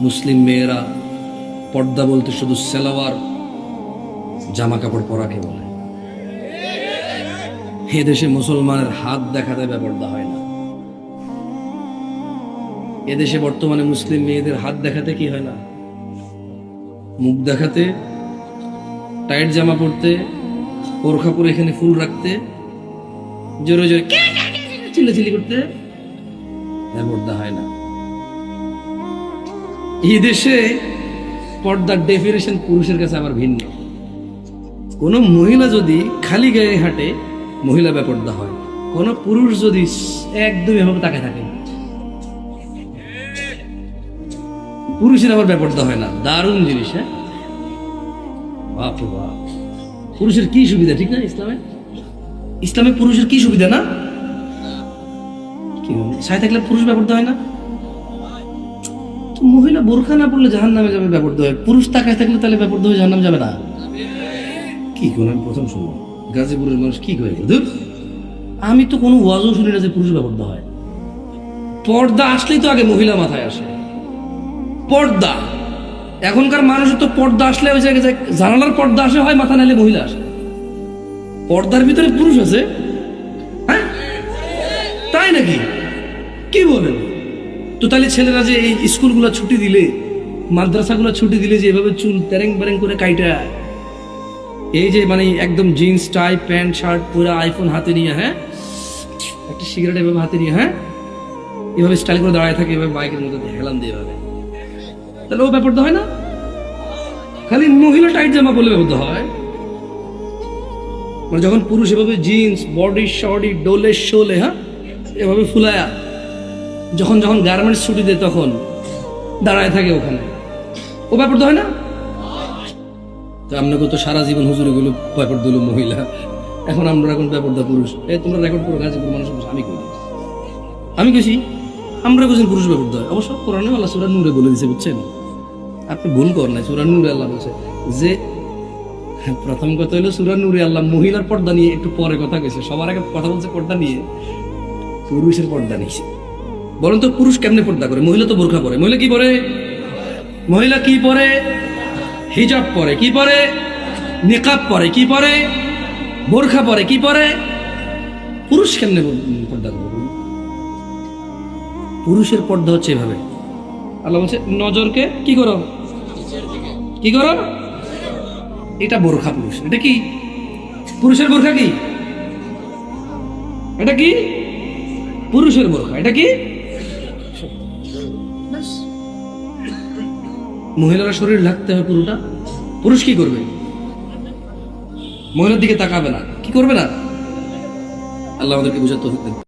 মুসলিম মেয়েরা পর্দা বলতে শুধু সালোয়ার জামা কাপড় পরাকে বলে। এ দেশে মুসলমানের হাত দেখাতে বেপর্দা হয় না। এদেশে বর্তমানে মুসলিম মেয়েদের হাত দেখাতে কি হয় না, মুখ দেখাতে, টাইট জামা পরতে, বোরখা পরে এখানে ফুল রাখতে, জোরে জোরে চিল্লাচিল্লি করতে বেপর্দা হয় না। এই দেশে পর্দার ডেফিনেশন পুরুষের কাছে আবার ভিন্ন। কোন মহিলা যদি খালি গায়ে হাঁটে, মহিলা বেপর্দা হয়। কোন পুরুষ যদি একদম এভাবে তাকায় থাকে, পুরুষের আবার বেপর্দা হয় না। দারুণ জিনিস। হ্যাঁ, বাপ রে বাপ। পুরুষের কি সুবিধা, ঠিক না? ইসলামে পুরুষের কি সুবিধা না? সাথে থাকলে পুরুষ বেপর্দা হয় না? মহিলা বোরখা না পড়লে জাহান্নামে যাবে, বেপর্দা হয়। পুরুষ তাকায় থাকলে তাহলে বেপর্দা হয়ে জাহান্নামে যাবে না? কি কোন আমি প্রথম শুনলাম গাজীপুরের মানুষ কি করে। আমি তো কোনো ওয়াজও শুনি না যে পুরুষ বেপর্দা হয়। পর্দা আসলেই তো আগে মহিলা মাথায় আসে। পর্দা এখনকার মানুষের তো পর্দা আসলে ওই জায়গায় জানালার পর্দা আসে হয়, মাথা নাইলে মহিলা আসে। পর্দার ভিতরে পুরুষ আছে? হ্যাঁ, তাই নাকি? কি বলেন? তো তাহলে ছেলেরা যে এই স্কুলগুলো ছুটি দিলে, মাদ্রাসাগুলো ছুটি দিলে যে এভাবে চুল তেরেং বেরেং করে কাইটা, এই যে মানে একদম জিন্স টাই প্যান্ট শার্ট পুরো, আইফোন হাতে নিয়ে, হ্যাঁ, একটা সিগারেট এভাবে হাতে নিয়ে, হ্যাঁ, এভাবে স্টাইল করে দাঁড়ায় থাকে, এভাবে বাইকের মধ্যে হেলান দিয়ে এভাবে, তাহলে ও ব্যাপারটা হয় না? খালি মহিলা টাইট জামা পরলে ব্যাপারটা হয়। মানে যখন পুরুষ এভাবে জিন্স বডি শডি ডোলে শোলে, হ্যাঁ, এভাবে ফুলায়া যখন যখন গার্মেন্টস ছুটি দেয় তখন দাঁড়ায় থাকে ওখানে, ও ব্যাপারটা হয় না? তো আপনাকে তো সারা জীবন হুজুর গুলো ব্যাপার দিল মহিলা, এখন আমরা এখন ব্যাপারটা পুরুষ। তোমরা রেকর্ড করো, গাজীপুর মানুষ আমি কেছি আমরা কোথায় পুরুষ ব্যাপার হয়। অবশ্য কোরআনে আল্লাহ সূরা নূরে বলে দিয়েছে, বুঝছেন? আপনি ভুল করেন না। সূরা নূরে আল্লাহ বলছে যে, প্রথম কথা হলো সূরা নূরে আল্লাহ মহিলার পর্দা নিয়ে একটু পরে কথা কইছে, সবার আগে কথা বলছে পর্দা নিয়ে, পুরুষের পর্দা নিয়েছে। বলেন তো পুরুষ কেমনে পর্দা করে? মহিলা তো বোরখা পরে। মহিলা কি পরে? মহিলা কি পরে? হিজাব পরে। কি পরে? নিকাব পরে। কি পরে? বোরখা পরে। কি পরে? পুরুষ কেমনে পর্দা করে? পুরুষের পর্দা হচ্ছে এভাবে। আল্লাহ বলছে নজরকে কি করো, কি করো, এটা বোরখা পুরুষ। এটা কি পুরুষের বোরখা? কি এটা? কি পুরুষের বোরখা? এটা কি? মহিলারা শরীর ঢাকতে হয় পুরোটা। পুরুষ কি করবে? মহিলার দিকে তাকাবে না। কি করবে না? আল্লাহ আমাদেরকে বুঝাতে হবে।